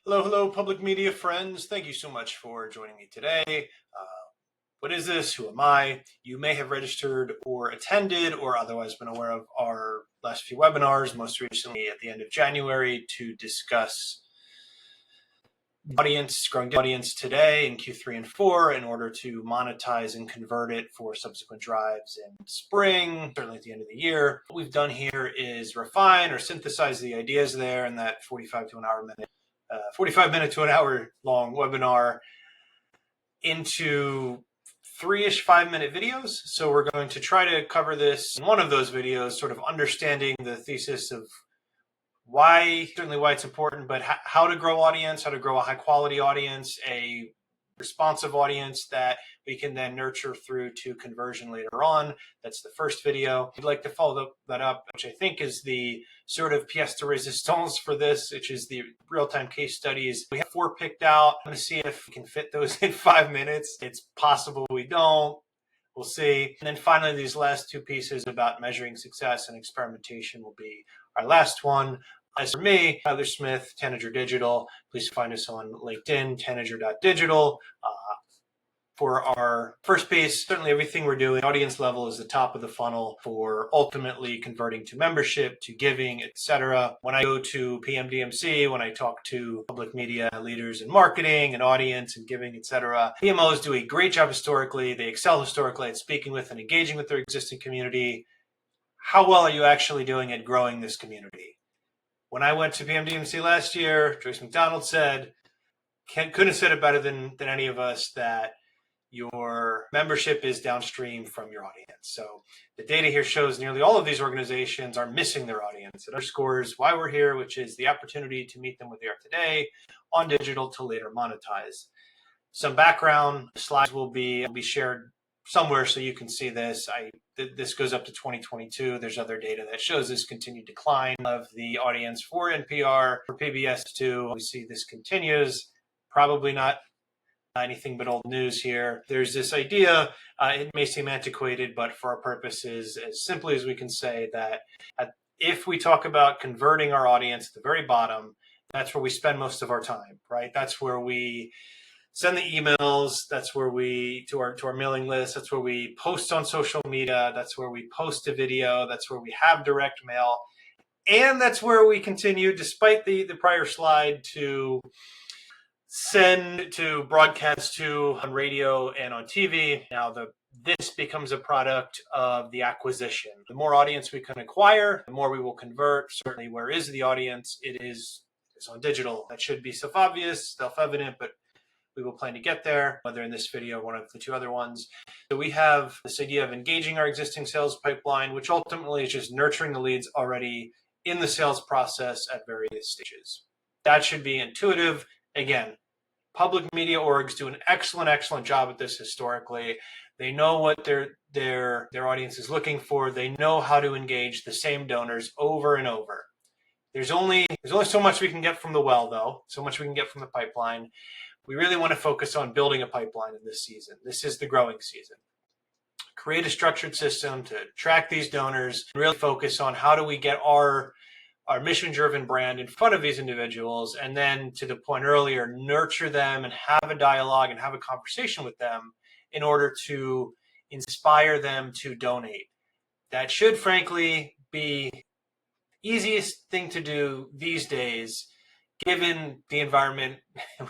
Hello, hello, public media friends. Thank you so much for joining me today. What is this? Who am I? You may have registered or attended or otherwise been aware of our last few webinars, most recently at the end of January, to discuss growing the audience today in Q3 and 4 in order to monetize and convert it for subsequent drives in spring, certainly at the end of the year. What we've done here is refine or synthesize the ideas there in that 45 minute to an hour long webinar into 3-ish 5-minute videos. So we're going to try to cover this in one of those videos, sort of understanding the thesis of certainly why it's important, but how to grow audience, how to grow a high quality audience, a responsive audience that we can then nurture through to conversion later on. That's the first video. I'd like to follow that up, which I think is the sort of pièce de résistance for this, which is the real-time case studies. We have 4 picked out. I'm going to see if we can fit those in 5 minutes. It's possible we don't. We'll see. And then finally, these last 2 pieces about measuring success and experimentation will be our last one. As for me, Tyler Smith, Tanager Digital. Please find us on LinkedIn, tanager.digital. For our first piece, certainly everything we're doing, audience level is the top of the funnel for ultimately converting to membership, to giving, etc. When I go to PMDMC, when I talk to public media leaders in marketing and audience and giving, etc., PMOs do a great job historically. They excel historically at speaking with and engaging with their existing community. How well are you actually doing at growing this community? When I went to PMDMC last year, Joyce McDonald said, couldn't have said it better than any of us, that your membership is downstream from your audience. So the data here shows nearly all of these organizations are missing their audience. It underscores why we're here, which is the opportunity to meet them where they are today on digital to later monetize. Some background slides will be shared somewhere so you can see this. This goes up to 2022. There's other data that shows this continued decline of the audience for NPR, for PBS2. We see this continues, probably not anything but old news here. There's this idea, it may seem antiquated, but for our purposes, as simply as we can say that if we talk about converting our audience at the very bottom, that's where we spend most of our time, right? That's where we send the emails, that's where we, to our mailing list, that's where we post on social media, that's where we post a video, that's where we have direct mail, and that's where we continue, despite the prior slide, to send to broadcast to on radio and on TV. Now this becomes a product of the acquisition. The more audience we can acquire, the more we will convert. Certainly, where is the audience? It's on digital. That should be self-obvious, self-evident, but we will plan to get there, whether in this video or one of the 2 other ones. So we have this idea of engaging our existing sales pipeline, which ultimately is just nurturing the leads already in the sales process at various stages. That should be intuitive. Again, public media orgs do an excellent job at this historically. They know what their audience is looking for. They know how to engage the same donors over and over. There's only so much we can get from the well, though, so much we can get from the pipeline. We really want to focus on building a pipeline in this season. This is the growing season. Create a structured system to track these donors, really focus on how do we get our mission-driven brand in front of these individuals, and then, to the point earlier, nurture them and have a dialogue and have a conversation with them in order to inspire them to donate. That should, frankly, be the easiest thing to do these days, given the environment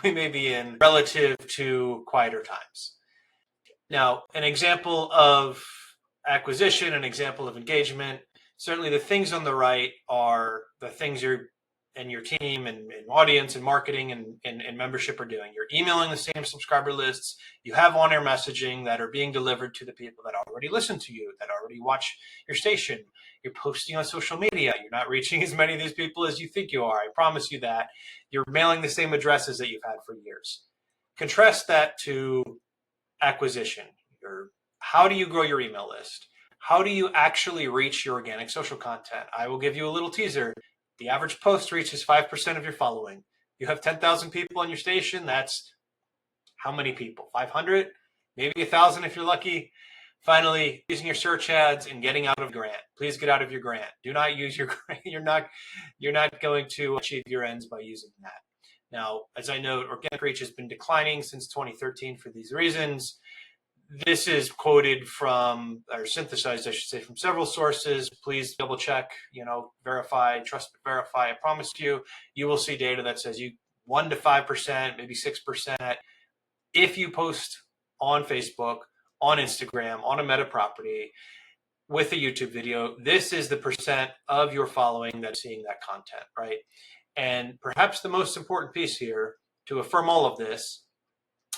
we may be in relative to quieter times. Now, an example of acquisition, an example of engagement, certainly the things on the right are the things your team and audience and marketing and membership are doing. You're emailing the same subscriber lists. You have on-air messaging that are being delivered to the people that already listen to you, that already watch your station. You're posting on social media. You're not reaching as many of these people as you think you are. I promise you that. You're mailing the same addresses that you've had for years. Contrast that to acquisition. How do you grow your email list? How do you actually reach your organic social content? I will give you a little teaser. The average post reaches 5% of your following. You have 10,000 people on your station. That's how many people? 500? Maybe 1,000 if you're lucky. Finally, using your search ads and getting out of grant. Please get out of your grant. Do not use your grant. You're not going to achieve your ends by using that. Now, as I note, organic reach has been declining since 2013 for these reasons. This is quoted from, or synthesized, I should say, from several sources. Please double check, verify, trust but verify. I promise you will see data that says 1 to 5%, maybe 6%. If you post on Facebook, on Instagram, on a meta property with a YouTube video, this is the percent of your following that's seeing that content, right? And perhaps the most important piece here to affirm all of this,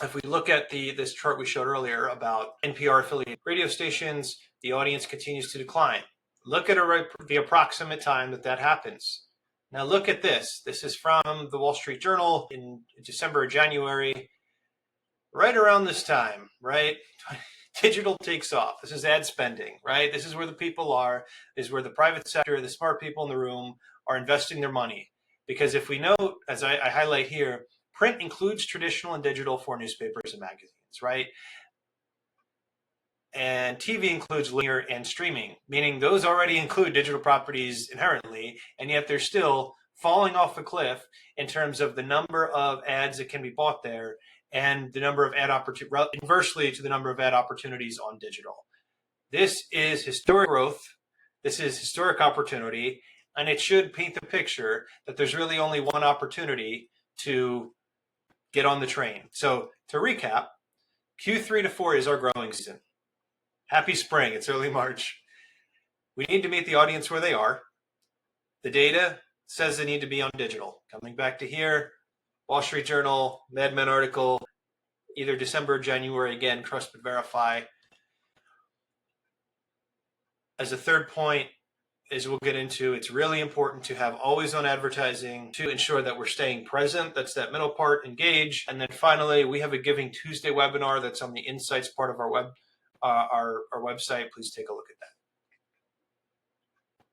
if we look at this chart we showed earlier about NPR affiliate radio stations, the audience continues to decline. Look at the approximate time that happens. Now look at this. This is from the Wall Street Journal in December or January, right around this time, right? Digital takes off. This is ad spending, right? This is where the people are. This is where the private sector, the smart people in the room are investing their money. Because if we note, as I highlight here, print includes traditional and digital for newspapers and magazines, right? And TV includes linear and streaming, meaning those already include digital properties inherently, and yet they're still falling off a cliff in terms of the number of ads that can be bought there and the number of ad opportunities, inversely to the number of ad opportunities on digital. This is historic growth. This is historic opportunity, and it should paint the picture that there's really only one opportunity to get on the train. So to recap, Q3 to 4 is our growing season. Happy spring. It's early March. We need to meet the audience where they are. The data says they need to be on digital. Coming back to here, Wall Street Journal, Mad Men article, either December or January, again, trust but verify. As a third point, as we'll get into, it's really important to have always on advertising to ensure that we're staying present. That's that middle part, engage. And then finally, we have a Giving Tuesday webinar that's on the insights part of our website. Please take a look at that.